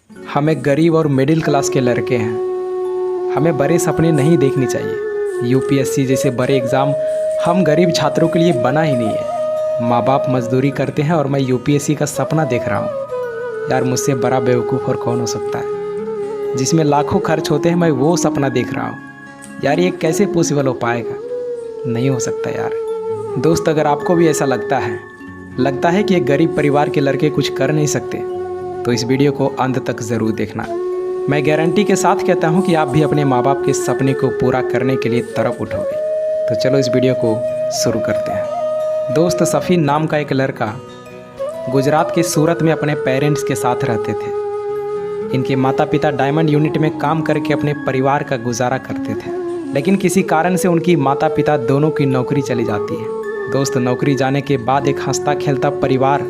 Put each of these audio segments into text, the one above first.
हम एक गरीब और मिडिल क्लास के लड़के हैं। हमें बड़े सपने नहीं देखने चाहिए। यूपीएससी जैसे बड़े एग्ज़ाम हम गरीब छात्रों के लिए बना ही नहीं है। माँ बाप मजदूरी करते हैं और मैं यूपीएससी का सपना देख रहा हूँ। यार मुझसे बड़ा बेवकूफ़ और कौन हो सकता है। जिसमें लाखों खर्च होते हैं मैं वो सपना देख रहा हूँ। यार ये कैसे पॉसिबल हो पाएगा? नहीं हो सकता यार। दोस्त अगर आपको भी ऐसा लगता है कि एक गरीब परिवार के लड़के कुछ कर नहीं सकते तो इस वीडियो को अंत तक ज़रूर देखना। मैं गारंटी के साथ कहता हूँ कि आप भी अपने माँ बाप के सपने को पूरा करने के लिए तरफ उठोगे। तो चलो इस वीडियो को शुरू करते हैं। दोस्त सफ़ीन नाम का एक लड़का गुजरात के सूरत में अपने पेरेंट्स के साथ रहते थे। इनके माता पिता डायमंड यूनिट में काम करके अपने परिवार का गुजारा करते थे, लेकिन किसी कारण से उनकी माता पिता दोनों की नौकरी चली जाती है। दोस्त नौकरी जाने के बाद एक हंसता खेलता परिवार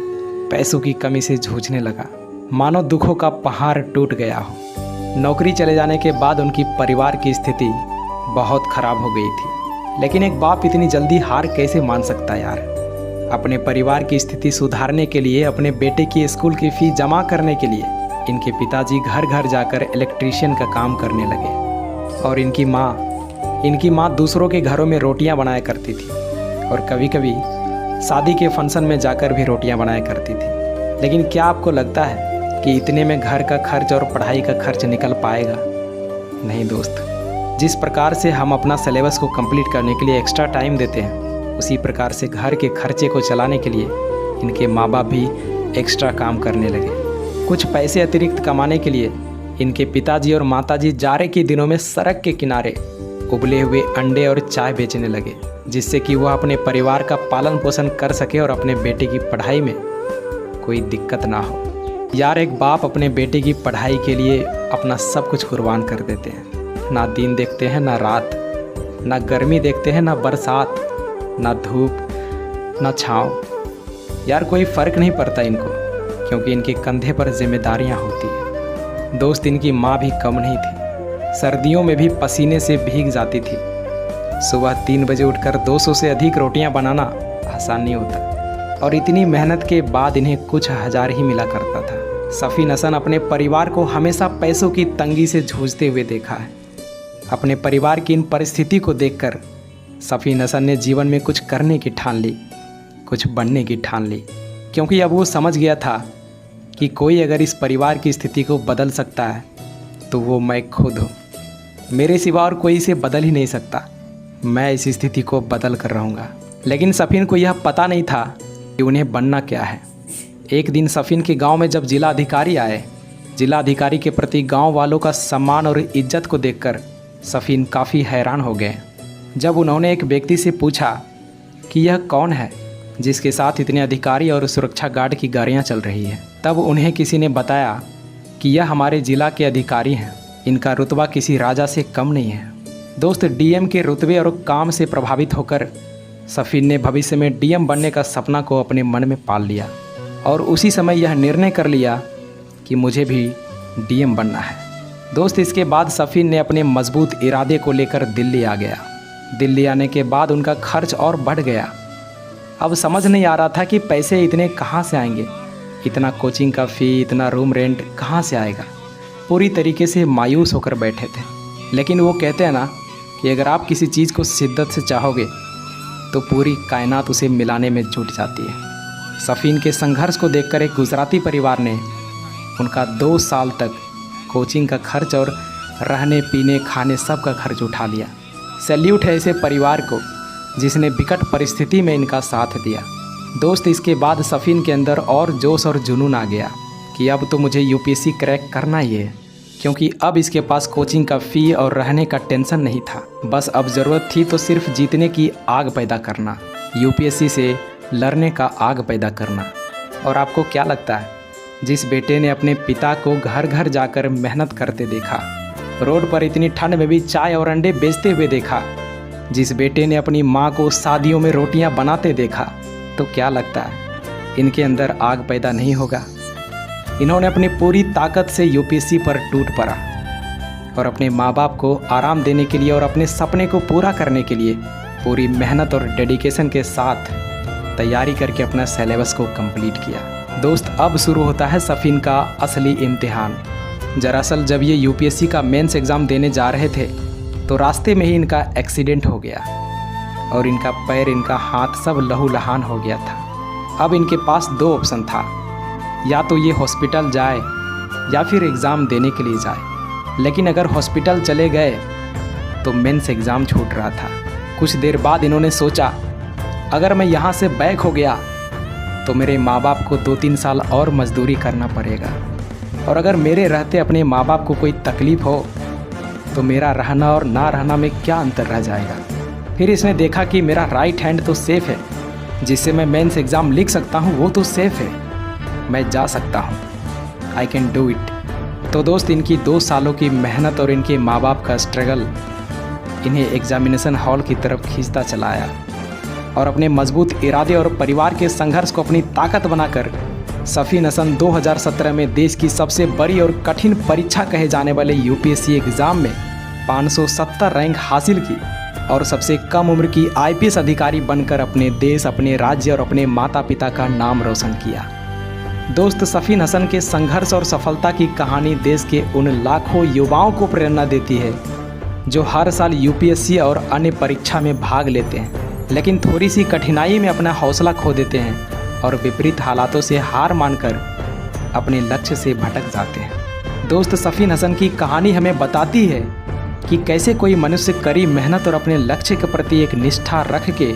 पैसों की कमी से जूझने लगा, मानो दुखों का पहाड़ टूट गया हो। नौकरी चले जाने के बाद उनकी परिवार की स्थिति बहुत ख़राब हो गई थी, लेकिन एक बाप इतनी जल्दी हार कैसे मान सकता यार। अपने परिवार की स्थिति सुधारने के लिए, अपने बेटे की स्कूल की फ़ीस जमा करने के लिए इनके पिताजी घर घर जाकर इलेक्ट्रीशियन का काम करने लगे। और इनकी माँ दूसरों के घरों में रोटियां बनाया करती थी और कभी कभी शादी के फंक्शन में जाकर भी रोटियां बनाया करती थी। लेकिन क्या आपको लगता है कि इतने में घर का खर्च और पढ़ाई का खर्च निकल पाएगा? नहीं दोस्त। जिस प्रकार से हम अपना सिलेबस को कंप्लीट करने के लिए एक्स्ट्रा टाइम देते हैं, उसी प्रकार से घर के खर्चे को चलाने के लिए इनके माँ बाप भी एक्स्ट्रा काम करने लगे। कुछ पैसे अतिरिक्त कमाने के लिए इनके पिताजी और माताजी जाड़े के दिनों में सड़क के किनारे उबले हुए अंडे और चाय बेचने लगे, जिससे कि वह अपने परिवार का पालन पोषण कर सके और अपने बेटे की पढ़ाई में कोई दिक्कत ना हो। यार एक बाप अपने बेटे की पढ़ाई के लिए अपना सब कुछ कुर्बान कर देते हैं। ना दिन देखते हैं ना रात, ना गर्मी देखते हैं ना बरसात, ना धूप ना छाँव। यार कोई फ़र्क नहीं पड़ता इनको, क्योंकि इनके कंधे पर जिम्मेदारियां होती हैं। दोस्त इनकी माँ भी कम नहीं थी। सर्दियों में भी पसीने से भीग जाती थी। सुबह 3 बजे उठकर 200 से अधिक रोटियां बनाना आसान नहीं होता, और इतनी मेहनत के बाद इन्हें कुछ हज़ार ही मिला करता था। सफ़ीन हसन अपने परिवार को हमेशा पैसों की तंगी से जूझते हुए देखा है। अपने परिवार की इन परिस्थिति को देखकर सफ़ीन हसन ने जीवन में कुछ करने की ठान ली, कुछ बनने की ठान ली, क्योंकि अब वो समझ गया था कि कोई अगर इस परिवार की स्थिति को बदल सकता है तो वो मैं खुद हूँ। मेरे सिवा और कोई इसे बदल ही नहीं सकता। मैं इस स्थिति को बदल कर रहूँगा। लेकिन सफ़ीन को यह पता नहीं था कि उन्हें बनना क्या है। एक दिन सफ़ीन के गांव में जब जिला अधिकारी आए, जिला अधिकारी के प्रति गांव वालों का सम्मान और इज्जत को देखकर सफ़ीन काफ़ी हैरान हो गए। जब उन्होंने एक व्यक्ति से पूछा कि यह कौन है जिसके साथ इतने अधिकारी और सुरक्षा गार्ड की गाड़ियाँ चल रही हैं, तब उन्हें किसी ने बताया कि यह हमारे ज़िला के अधिकारी हैं। इनका रुतबा किसी राजा से कम नहीं है। दोस्त डीएम के रुतबे और काम से प्रभावित होकर सफ़ीन ने भविष्य में डीएम बनने का सपना को अपने मन में पाल लिया, और उसी समय यह निर्णय कर लिया कि मुझे भी डीएम बनना है। दोस्त इसके बाद सफ़ीन ने अपने मजबूत इरादे को लेकर दिल्ली आ गया। दिल्ली आने के बाद उनका खर्च और बढ़ गया। अब समझ नहीं आ रहा था कि पैसे इतने कहाँ से आएंगे। इतना कोचिंग का फ़ी, इतना रूम रेंट कहाँ से आएगा। पूरी तरीके से मायूस होकर बैठे थे। लेकिन वो कहते हैं ना कि अगर आप किसी चीज़ को शिद्दत से चाहोगे तो पूरी कायनात उसे मिलाने में जुट जाती है। सफ़ीन के संघर्ष को देखकर एक गुजराती परिवार ने उनका 2 साल तक कोचिंग का खर्च और रहने पीने खाने सब का खर्च उठा लिया। सैल्यूट है ऐसे परिवार को जिसने विकट परिस्थिति में इनका साथ दिया। दोस्त इसके बाद सफ़ीन के अंदर और जोश और जुनून आ गया कि अब तो मुझे यूपीएससी क्रैक करना ही है, क्योंकि अब इसके पास कोचिंग का फ़ी और रहने का टेंशन नहीं था। बस अब ज़रूरत थी तो सिर्फ जीतने की आग पैदा करना, यूपीएससी से लड़ने का आग पैदा करना। और आपको क्या लगता है, जिस बेटे ने अपने पिता को घर घर जाकर मेहनत करते देखा, रोड पर इतनी ठंड में भी चाय और अंडे बेचते हुए देखा, जिस बेटे ने अपनी माँ को शादियों में रोटियां बनाते देखा, तो क्या लगता है इनके अंदर आग पैदा नहीं होगा? इन्होंने अपनी पूरी ताकत से यूपीएससी पर टूट पड़ा और अपने माँ बाप को आराम देने के लिए और अपने सपने को पूरा करने के लिए पूरी मेहनत और डेडिकेशन के साथ तैयारी करके अपना सिलेबस को कंप्लीट किया। दोस्त अब शुरू होता है सफ़ीन का असली इम्तिहान। दरअसल जब ये यूपीएससी का मेंस एग्ज़ाम देने जा रहे थे तो रास्ते में ही इनका एक्सीडेंट हो गया और इनका पैर, इनका हाथ सब लहूलुहान हो गया था। अब इनके पास दो ऑप्शन था, या तो ये हॉस्पिटल जाए या फिर एग्ज़ाम देने के लिए जाए। लेकिन अगर हॉस्पिटल चले गए तो मेंस एग्ज़ाम छूट रहा था। कुछ देर बाद इन्होंने सोचा, अगर मैं यहाँ से बैक हो गया तो मेरे माँ बाप को 2-3 साल और मजदूरी करना पड़ेगा, और अगर मेरे रहते अपने माँ बाप को कोई तकलीफ़ हो तो मेरा रहना और ना रहना में क्या अंतर रह जाएगा। फिर इसने देखा कि मेरा राइट हैंड तो सेफ़ है, जिससे मैं मेंस एग्ज़ाम लिख सकता हूँ, वो तो सेफ़ है, मैं जा सकता हूँ, आई कैन डू इट। तो दोस्त, इनकी 2 सालों की मेहनत और इनके माँ बाप का स्ट्रगल इन्हें एग्जामिनेशन हॉल की तरफ खींचता चला आया, और अपने मजबूत इरादे और परिवार के संघर्ष को अपनी ताकत बनाकर सफ़ीन हसन 2017 में देश की सबसे बड़ी और कठिन परीक्षा कहे जाने वाले यूपीएससी एग्ज़ाम में 570 रैंक हासिल की और सबसे कम उम्र की आईपीएस अधिकारी बनकर अपने देश, अपने राज्य और अपने माता पिता का नाम रोशन किया। दोस्त, सफ़ीन हसन के संघर्ष और सफलता की कहानी देश के उन लाखों युवाओं को प्रेरणा देती है जो हर साल यूपीएससी और अन्य परीक्षा में भाग लेते हैं, लेकिन थोड़ी सी कठिनाई में अपना हौसला खो देते हैं और विपरीत हालातों से हार मानकर अपने लक्ष्य से भटक जाते हैं। दोस्त, सफ़ीन हसन की कहानी हमें बताती है कि कैसे कोई मनुष्य कड़ी मेहनत और अपने लक्ष्य के प्रति एक निष्ठा रख के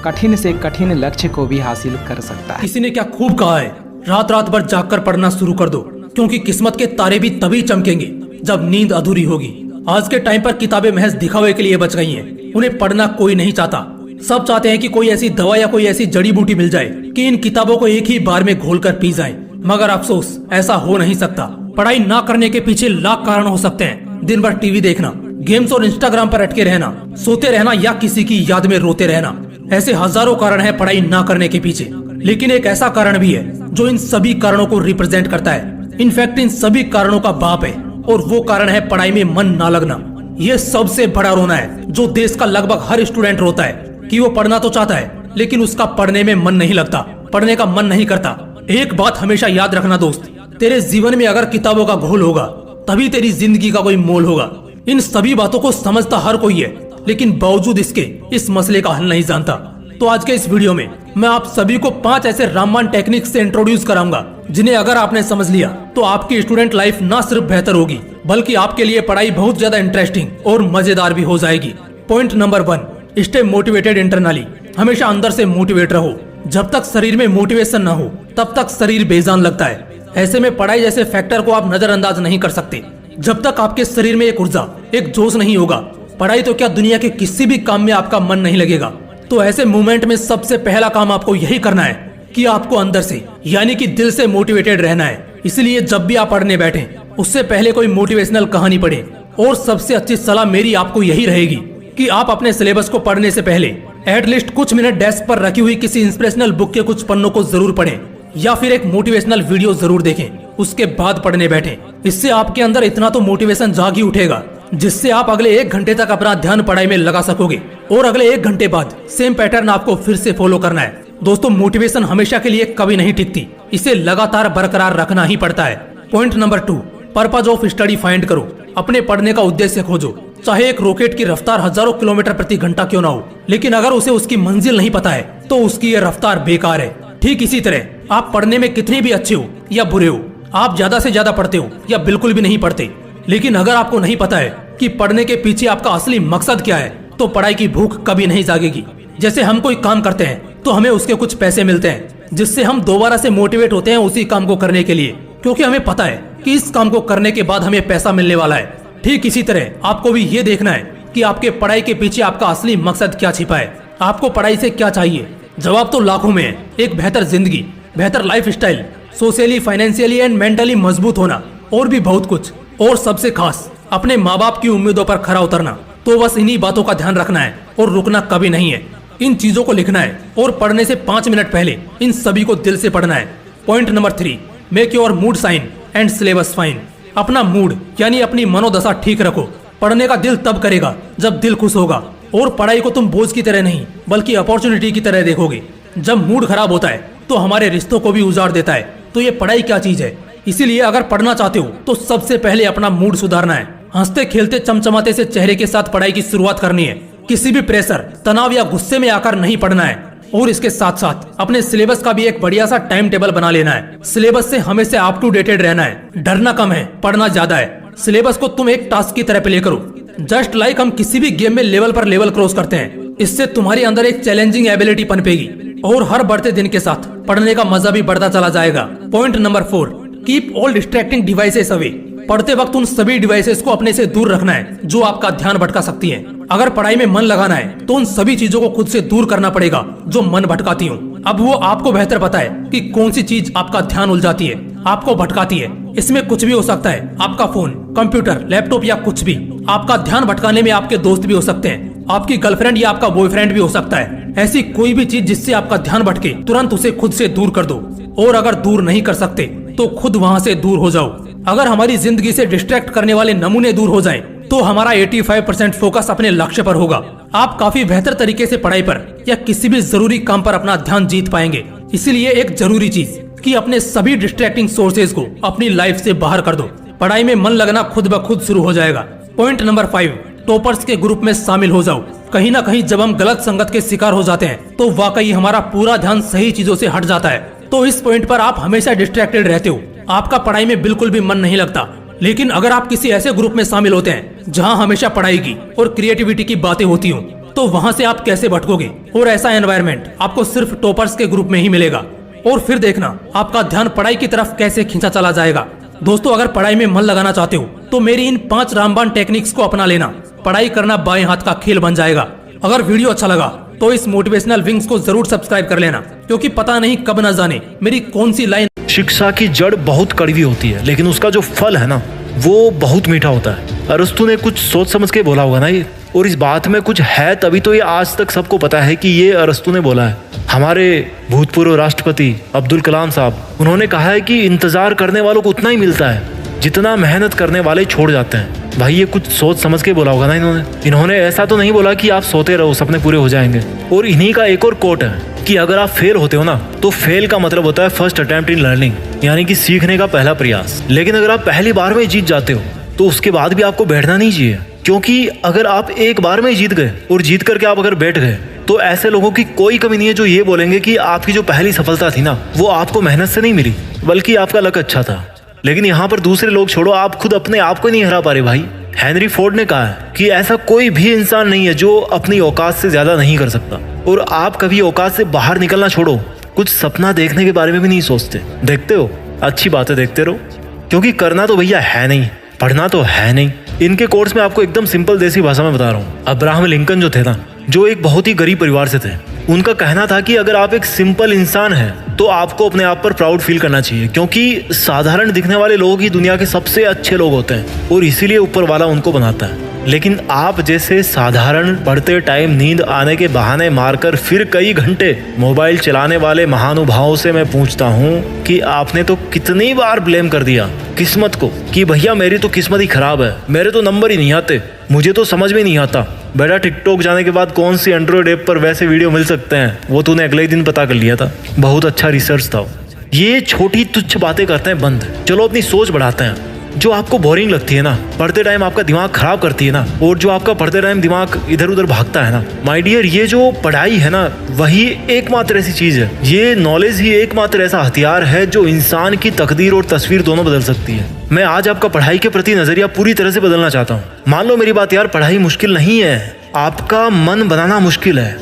कठिन से कठिन लक्ष्य को भी हासिल कर सकता है। किसी ने क्या खूब कहा है, रात रात भर जागकर पढ़ना शुरू कर दो, क्योंकि किस्मत के तारे भी तभी चमकेंगे जब नींद अधूरी होगी। आज के टाइम पर किताबें महज दिखावे के लिए बच गई हैं। उन्हें पढ़ना कोई नहीं चाहता। सब चाहते हैं कि कोई ऐसी दवा या कोई ऐसी जड़ी बूटी मिल जाए कि इन किताबों को एक ही बार में घोलकर पी जाए। मगर अफसोस, ऐसा हो नहीं सकता। पढ़ाई ना करने के पीछे लाख कारण हो सकते हैं। दिन भर टीवी देखना, गेम्स और इंस्टाग्राम पर अटके रहना, सोते रहना या किसी की याद में रोते रहना, ऐसे हजारों कारण है पढ़ाई ना करने के पीछे। लेकिन एक ऐसा कारण भी है जो इन सभी कारणों को रिप्रेजेंट करता है। इनफैक्ट इन सभी कारणों का बाप है, और वो कारण है पढ़ाई में मन ना लगना। ये सबसे बड़ा रोना है जो देश का लगभग हर स्टूडेंट रोता है कि वो पढ़ना तो चाहता है, लेकिन उसका पढ़ने में मन नहीं लगता, पढ़ने का मन नहीं करता। एक बात हमेशा याद रखना दोस्त, तेरे जीवन में अगर किताबों का घोल होगा तभी तेरी जिंदगी का कोई मोल होगा। इन सभी बातों को समझता हर कोई है, लेकिन बावजूद इसके इस मसले का हल नहीं जानता। तो आज के इस वीडियो में मैं आप सभी को 5 ऐसे रामबाण टेक्निक से इंट्रोड्यूस कराऊंगा जिन्हें अगर आपने समझ लिया तो आपकी स्टूडेंट लाइफ न सिर्फ बेहतर होगी बल्कि आपके लिए पढ़ाई बहुत ज्यादा इंटरेस्टिंग और मजेदार भी हो जाएगी। Point number 1, stay motivated internally. हमेशा अंदर से मोटिवेट रहो। जब तक शरीर में मोटिवेशन न हो तब तक शरीर बेजान लगता है। ऐसे में पढ़ाई जैसे फैक्टर को आप नजरअंदाज नहीं कर सकते। जब तक आपके शरीर में एक ऊर्जा, एक जोश नहीं होगा, पढ़ाई तो क्या दुनिया के किसी भी काम में आपका मन नहीं लगेगा। तो ऐसे मूवमेंट में सबसे पहला काम आपको यही करना है कि आपको अंदर से यानी कि दिल से मोटिवेटेड रहना है। इसलिए जब भी आप पढ़ने बैठे उससे पहले कोई मोटिवेशनल कहानी पढ़े। और सबसे अच्छी सलाह मेरी आपको यही रहेगी कि आप अपने सिलेबस को पढ़ने से पहले एटलीस्ट कुछ मिनट डेस्क पर रखी हुई किसी इंस्पिरेशनल बुक के कुछ पन्नों को जरूर पढ़ें या फिर एक मोटिवेशनल वीडियो जरूर देखें, उसके बाद पढ़ने बैठें। इससे आपके अंदर इतना तो मोटिवेशन जाग ही उठेगा जिससे आप अगले 1 घंटे तक अपना ध्यान पढ़ाई में लगा सकोगे और अगले 1 घंटे बाद सेम पैटर्न आपको फिर से फॉलो करना है। दोस्तों, मोटिवेशन हमेशा के लिए कभी नहीं टिकती, इसे लगातार बरकरार रखना ही पड़ता है। Point number 2, purpose of study find करो। अपने पढ़ने का उद्देश्य खोजो। चाहे एक रॉकेट की रफ्तार हजारों किलोमीटर प्रति घंटा क्यों ना हो, लेकिन अगर उसे उसकी मंजिल नहीं पता है तो उसकी ये रफ्तार बेकार है। ठीक इसी तरह आप पढ़ने में कितने भी अच्छे हो या बुरे हो, आप ज्यादा से ज्यादा पढ़ते हो या बिल्कुल भी नहीं पढ़ते, लेकिन अगर आपको नहीं पता है कि पढ़ने के पीछे आपका असली मकसद क्या है तो पढ़ाई की भूख कभी नहीं जागेगी। जैसे हम कोई काम करते हैं तो हमें उसके कुछ पैसे मिलते हैं जिससे हम दोबारा से मोटिवेट होते हैं उसी काम को करने के लिए, क्योंकि हमें पता है कि इस काम को करने के बाद हमें पैसा मिलने वाला है। ठीक इसी तरह आपको भी ये देखना है कि आपके पढ़ाई के पीछे आपका असली मकसद क्या छिपा है। आपको पढ़ाई से क्या चाहिए? जवाब तो लाखों में है। एक बेहतर जिंदगी, बेहतर life style, socially, financially and mentally मजबूत होना और भी बहुत कुछ। और सबसे खास अपने माँ बाप की उम्मीदों पर खरा उतरना। तो बस इन्हीं बातों का ध्यान रखना है और रुकना कभी नहीं है। इन चीजों को लिखना है और पढ़ने से 5 मिनट पहले इन सभी को दिल से पढ़ना है। Point number 3, make your mood shine and syllabus fine. अपना मूड यानी अपनी मनोदशा ठीक रखो। पढ़ने का दिल तब करेगा जब दिल खुश होगा, और पढ़ाई को तुम बोझ की तरह नहीं बल्कि अपॉर्चुनिटी की तरह देखोगे। जब मूड खराब होता है तो हमारे रिश्तों को भी उजाड़ देता है। तो ये पढ़ाई क्या चीज है? इसीलिए अगर पढ़ना चाहते हो तो सबसे पहले अपना मूड सुधारना है। हंसते खेलते चमचमाते से चेहरे के साथ पढ़ाई की शुरुआत करनी है। किसी भी प्रेशर, तनाव या गुस्से में आकर नहीं पढ़ना है। और इसके साथ साथ अपने सिलेबस का भी एक बढ़िया सा टाइम टेबल बना लेना है। सिलेबस से हमेशा अप टू डेटेड रहना है। डरना कम है, पढ़ना ज्यादा है। सिलेबस को तुम एक टास्क की तरह प्ले करो, जस्ट लाइक हम किसी भी गेम में लेवल पर लेवल क्रॉस करते हैं। इससे तुम्हारे अंदर एक चैलेंजिंग एबिलिटी पनपेगी और हर बढ़ते दिन के साथ पढ़ने का मजा भी बढ़ता चला जाएगा। Point number 4, keep all distracting devices away. पढ़ते वक्त उन सभी डिवाइसेस को अपने से दूर रखना है जो आपका ध्यान भटका सकती हैं। अगर पढ़ाई में मन लगाना है तो उन सभी चीजों को खुद से दूर करना पड़ेगा जो मन भटकाती हूँ। अब वो आपको बेहतर पता है कि कौन सी चीज आपका ध्यान उलझाती है, आपको भटकाती है। इसमें कुछ भी हो सकता है, आपका फोन, कंप्यूटर, लैपटॉप या कुछ भी। आपका ध्यान भटकाने में आपके दोस्त भी हो सकते हैं, आपकी गर्लफ्रेंड या आपका बॉयफ्रेंड भी हो सकता है। ऐसी कोई भी चीज जिससे आपका ध्यान भटके, तुरंत उसे खुद से दूर कर दो। और अगर दूर नहीं कर सकते तो खुद वहाँ से दूर हो जाओ। अगर हमारी जिंदगी से डिस्ट्रैक्ट करने वाले नमूने दूर हो जाएं, तो हमारा 85% फोकस अपने लक्ष्य पर होगा। आप काफी बेहतर तरीके से पढ़ाई पर या किसी भी जरूरी काम पर अपना ध्यान जीत पाएंगे। इसीलिए एक जरूरी चीज कि अपने सभी डिस्ट्रैक्टिंग सोर्सेज को अपनी लाइफ से बाहर कर दो। पढ़ाई में मन लगना खुद ब खुद शुरू हो जाएगा। पॉइंट नंबर 5, टॉपर्स के ग्रुप में शामिल हो जाओ। कहीं ना कहीं जब हम गलत संगत के शिकार हो जाते हैं तो वाकई हमारा पूरा ध्यान सही चीजों से हट जाता है। तो इस पॉइंट पर आप हमेशा डिस्ट्रैक्टेड रहते हो, आपका पढ़ाई में बिल्कुल भी मन नहीं लगता। लेकिन अगर आप किसी ऐसे ग्रुप में शामिल होते हैं जहां हमेशा पढ़ाई की और क्रिएटिविटी की बातें होती हों, तो वहां से आप कैसे भटकोगे। और ऐसा एनवायरनमेंट आपको सिर्फ टॉपर्स के ग्रुप में ही मिलेगा। और फिर देखना आपका ध्यान पढ़ाई की तरफ कैसे खींचा चला जाएगा। दोस्तों, अगर पढ़ाई में मन लगाना चाहते हो तो मेरी इन 5 रामबाण टेक्निक्स को अपना लेना। पढ़ाई करना बाएं हाथ का खेल बन जाएगा। अगर वीडियो अच्छा लगा तो इस मोटिवेशनल विंग्स को जरूर सब्सक्राइब कर लेना, क्योंकि पता नहीं कब न जाने मेरी कौन सी लाइन। शिक्षा की जड़ बहुत कड़वी होती है, लेकिन उसका जो फल है ना, वो बहुत मीठा होता है। अरस्तु ने कुछ सोच समझ के बोला होगा ना ये, और इस बात में कुछ है तभी तो ये आज तक सबको पता है कि ये अरस्तु ने बोला है। हमारे भूतपूर्व राष्ट्रपति अब्दुल कलाम साहब, उन्होंने कहा है कि इंतजार करने वालों को उतना ही मिलता है जितना मेहनत करने वाले छोड़ जाते हैं। भाई ये कुछ सोच समझ के बोला होगा ना इन्होंने ऐसा तो नहीं बोला कि आप सोते रहो सपने पूरे हो जाएंगे। और इन्हीं का एक और कोट है कि अगर आप फेल होते हो ना, तो फेल का मतलब होता है फर्स्ट अटेम्प्ट इन लर्निंग, यानी कि सीखने का पहला प्रयास। लेकिन अगर आप पहली बार में जीत जाते हो तो उसके बाद भी आपको बैठना नहीं चाहिए, क्योंकि अगर आप एक बार में जीत गए और जीत करके आप अगर बैठ गए तो ऐसे लोगों की कोई कमी नहीं है जो ये बोलेंगे कि आपकी जो पहली सफलता थी ना, वो आपको मेहनत से नहीं मिली बल्कि आपका लक अच्छा था। लेकिन यहाँ पर दूसरे लोग छोड़ो, आप खुद अपने आप को नहीं हरा पा रहे भाई। हेनरी फोर्ड ने कहा है कि ऐसा कोई भी इंसान नहीं है जो अपनी औकात से ज्यादा नहीं कर सकता। और आप कभी औकात से बाहर निकलना छोड़ो, कुछ सपना देखने के बारे में भी नहीं सोचते। देखते हो, अच्छी बातें देखते रहो, क्योंकि करना तो भैया है नहीं, पढ़ना तो है नहीं। इनके कोर्स में आपको एकदम सिंपल देसी भाषा में बता रहा हूँ। अब्राहम लिंकन जो थे ना, जो एक बहुत ही गरीब परिवार से थे, उनका कहना था कि अगर आप एक सिंपल इंसान हैं तो आपको अपने आप पर प्राउड फील करना चाहिए, क्योंकि साधारण दिखने वाले लोग ही दुनिया के सबसे अच्छे लोग होते हैं और इसीलिए ऊपर वाला उनको बनाता है। लेकिन आप जैसे साधारण पढ़ते टाइम नींद आने के बहाने मारकर फिर कई घंटे मोबाइल चलाने वाले महानुभावों से मैं पूछता हूँ कि आपने तो कितनी बार ब्लेम कर दिया किस्मत को कि भैया मेरी तो किस्मत ही खराब है, मेरे तो नंबर ही नहीं आते, मुझे तो समझ में नहीं आता। बेटा टिकटॉक जाने के बाद कौन सी एंड्रॉइड ऐप पर वैसे वीडियो मिल सकते हैं, वो तूने अगले ही दिन पता कर लिया था। बहुत अच्छा रिसर्च था। ये छोटी तुच्छ बातें करते हैं बंद, चलो अपनी सोच बढ़ाते हैं। जो आपको बोरिंग लगती है ना, पढ़ते टाइम आपका दिमाग खराब करती है ना, और जो आपका पढ़ते टाइम दिमाग इधर उधर भागता है ना, माय डियर, ये जो पढ़ाई है ना, वही एकमात्र ऐसी चीज है, ये नॉलेज ही एकमात्र ऐसा हथियार है जो इंसान की तकदीर और तस्वीर दोनों बदल सकती है। मैं आज आपका पढ़ाई के प्रति नजरिया पूरी तरह से बदलना चाहता हूँ। मान लो मेरी बात यार, पढ़ाई मुश्किल नहीं है, आपका मन बनाना मुश्किल है।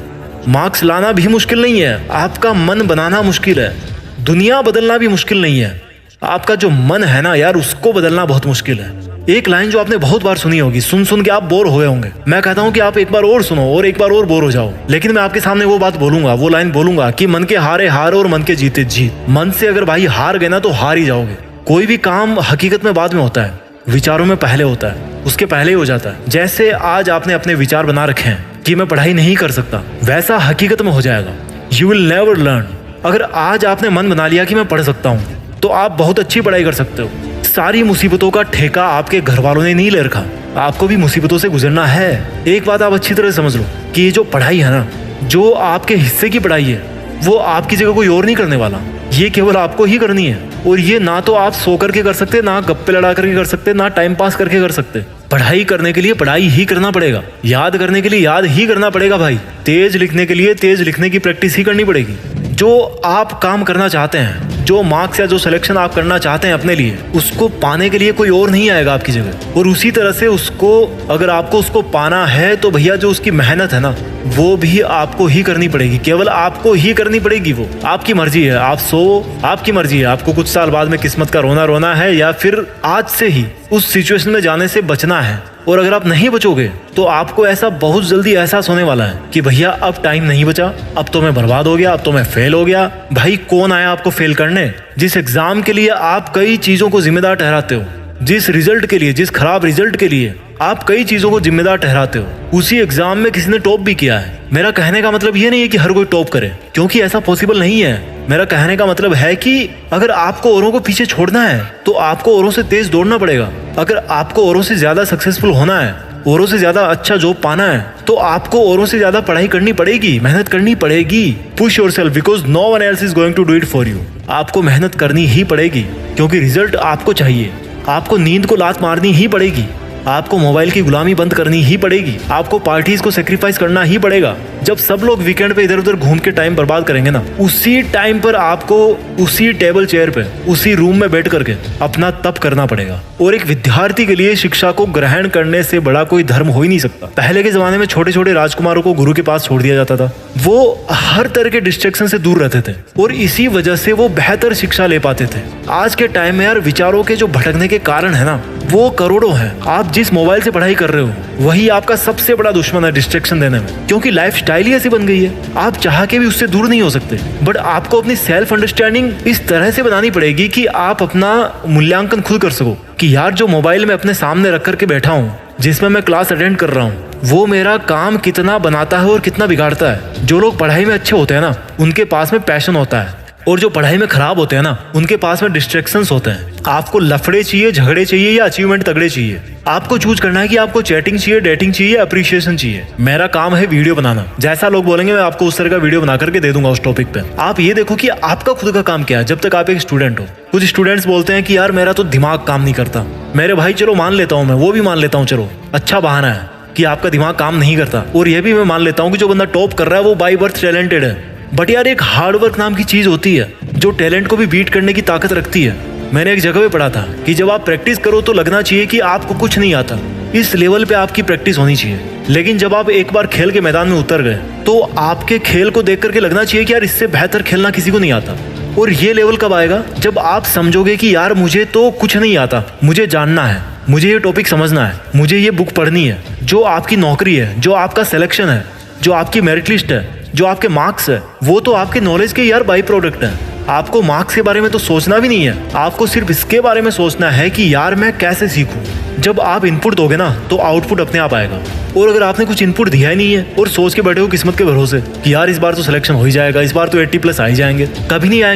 मार्क्स लाना भी मुश्किल नहीं है, आपका मन बनाना मुश्किल है। दुनिया बदलना भी मुश्किल नहीं है, आपका जो मन है ना यार, उसको बदलना बहुत मुश्किल है। एक लाइन जो आपने बहुत बार सुनी होगी, सुन सुन के आप बोर हो गए होंगे। मैं कहता हूँ कि आप एक बार और सुनो और एक बार और बोर हो जाओ, लेकिन मैं आपके सामने वो बात बोलूंगा, वो लाइन बोलूंगा कि मन के हारे हार और मन के जीते जीत। मन से अगर भाई हार गए ना तो हार ही जाओगे। कोई भी काम हकीकत में बाद में होता है, विचारों में पहले होता है, उसके पहले ही हो जाता है। जैसे आज आपने अपने विचार बना रखे हैं कि मैं पढ़ाई नहीं कर सकता, वैसा हकीकत में हो जाएगा। You will never learn. अगर आज आपने मन बना लिया कि मैं पढ़ सकता हूँ, तो आप बहुत अच्छी पढ़ाई कर सकते हो। सारी मुसीबतों का ठेका आपके घर वालों ने नहीं ले रखा, आपको भी मुसीबतों से गुजरना है। एक बात आप अच्छी तरह समझ लो कि ये जो पढ़ाई है ना, जो आपके हिस्से की पढ़ाई है, वो आपकी जगह कोई और नहीं करने वाला। ये केवल आपको ही करनी है। और ये ना तो आप सो करके कर सकते, ना गप्पे लड़ा करके कर सकते, ना टाइम पास करके कर सकते। पढ़ाई करने के लिए पढ़ाई ही करना पड़ेगा, याद करने के लिए याद ही करना पड़ेगा भाई। तेज लिखने के लिए तेज लिखने की प्रैक्टिस ही करनी पड़ेगी। जो आप काम करना चाहते हैं, जो मार्क्स या जो सिलेक्शन आप करना चाहते हैं अपने लिए, उसको पाने के लिए कोई और नहीं आएगा आपकी जगह। और उसी तरह से उसको, अगर आपको उसको पाना है तो भैया जो उसकी मेहनत है ना, वो भी आपको ही करनी पड़ेगी, केवल आपको ही करनी पड़ेगी। वो आपकी मर्जी है, आप सो, आपकी मर्जी है। आपको कुछ साल बाद में किस्मत का रोना रोना है या फिर आज से ही उस सिचुएशन में जाने से बचना है। और अगर आप नहीं बचोगे तो आपको ऐसा बहुत जल्दी एहसास होने वाला है कि भैया अब टाइम नहीं बचा, अब तो मैं बर्बाद हो गया, अब तो मैं फेल हो गया। भाई कौन आया आपको फेल करने? जिस एग्जाम के लिए आप कई चीजों को जिम्मेदार ठहराते हो, जिस रिजल्ट के लिए, जिस खराब रिजल्ट के लिए आप कई चीजों को जिम्मेदार ठहराते हो, उसी एग्जाम में किसी ने टॉप भी किया है। मेरा कहने का मतलब ये नहीं है कि हर कोई टॉप करे, क्योंकि ऐसा पॉसिबल नहीं है। मेरा कहने का मतलब है कि अगर आपको औरों को पीछे छोड़ना है तो आपको औरों से तेज दौड़ना पड़ेगा। अगर आपको औरों से ज्यादा सक्सेसफुल होना है, औरों से ज्यादा अच्छा जॉब पाना है, तो आपको औरों से ज्यादा पढ़ाई करनी पड़ेगी, मेहनत करनी पड़ेगी। Push yourself because no one else is going to do it for you. आपको मेहनत करनी ही पड़ेगी, क्योंकि रिजल्ट आपको चाहिए। आपको नींद को लात मारनी ही पड़ेगी, आपको मोबाइल की गुलामी बंद करनी ही पड़ेगी, आपको पार्टीज को सेक्रीफाइस करना ही पड़ेगा। जब सब लोग वीकेंड पे इधर उधर घूम के टाइम बर्बाद करेंगे ना, उसी टाइम पर आपको उसी टेबल चेयर पे, उसी रूम में बैठ करके अपना तप करना पड़ेगा। और एक विद्यार्थी के लिए शिक्षा को ग्रहण करने से बड़ा कोई धर्म हो ही नहीं सकता। पहले के जमाने में छोटे छोटे राजकुमारों को गुरु के पास छोड़ दिया जाता था। वो हर तरह के डिस्ट्रैक्शन से दूर रहते थे और इसी वजह से वो बेहतर शिक्षा ले पाते थे। आज के टाइम में यार विचारों के जो भटकने के कारण है ना, वो करोड़ों हैं। आप जिस मोबाइल से पढ़ाई कर रहे हो वही आपका सबसे बड़ा दुश्मन है डिस्ट्रैक्शन देने में, क्योंकि लाइफस्टाइल ही ऐसी बन गई है। आप चाह के भी उससे दूर नहीं हो सकते। बट आपको अपनी सेल्फ अंडरस्टैंडिंग इस तरह से बनानी पड़ेगी कि आप अपना मूल्यांकन खुद कर सको कि यार जो मोबाइल में अपने सामने रख करके बैठा हूँ, जिसमें मैं क्लास अटेंड कर रहा हूँ, वो मेरा काम कितना बनाता है और कितना बिगाड़ता है। जो लोग पढ़ाई में अच्छे होते हैं ना, उनके पास में पैशन होता है, और जो पढ़ाई में खराब होते हैं ना, उनके पास में डिस्ट्रैक्शंस होते हैं। आपको लफड़े चाहिए, झगड़े चाहिए या अचीवमेंट तगड़े चाहिए? आपको चूज करना है कि आपको चैटिंग चाहिए, डेटिंग चाहिए, अप्रिशिएशन चाहिए। मेरा काम है वीडियो बनाना। जैसा लोग बोलेंगे मैं आपको उस तरह का वीडियो बना करके दे दूंगा उस टॉपिक पे। आप ये देखो कि आपका खुद का काम क्या है जब तक आप एक स्टूडेंट हो। कुछ स्टूडेंट्स बोलते हैं कि यार मेरा तो दिमाग काम नहीं करता। मेरे भाई चलो मान लेता हूँ, मैं वो भी मान लेता हूँ, चलो अच्छा बहाना है कि आपका दिमाग काम नहीं करता। और ये भी मैं मान लेता हूँ कि जो बंदा टॉप कर रहा है वो बाय बर्थ टैलेंटेड है। बट यार एक हार्डवर्क नाम की चीज होती है जो टैलेंट को भी बीट करने की ताकत रखती है। मैंने एक जगह पे पढ़ा था कि जब आप प्रैक्टिस करो तो लगना चाहिए कि आपको कुछ नहीं आता। इस लेवल पे आपकी प्रैक्टिस होनी चाहिए। लेकिन जब आप एक बार खेल के मैदान में उतर गए तो आपके खेल को देख करके लगना चाहिए कि यार इससे बेहतर खेलना किसी को नहीं आता। और ये लेवल कब आएगा? जब आप समझोगे कि यार मुझे तो कुछ नहीं आता, मुझे जानना है, मुझे ये टॉपिक समझना है, मुझे ये बुक पढ़नी है। जो आपकी नौकरी है, जो आपका सिलेक्शन है, जो आपकी मेरिट लिस्ट है, जो आपके मार्क्स है, वो तो आपके नॉलेज के यार बाई प्रोडक्ट है। आपको मार्क्स के बारे में तो सोचना भी नहीं है, आपको सिर्फ इसके बारे में सोचना है कि यार मैं कैसे सीखूं। जब आप इनपुट दोगे ना तो आउटपुट अपने आप आएगा। और अगर आपने कुछ इनपुट दिया ही नहीं है और सोच के बैठे हो किस्मत के भरोसे कि यार इस बार तो सिलेक्शन हो ही जाएगा, इस बार तो 80+ आ ही जाएंगे, कभी नहीं आएंगे।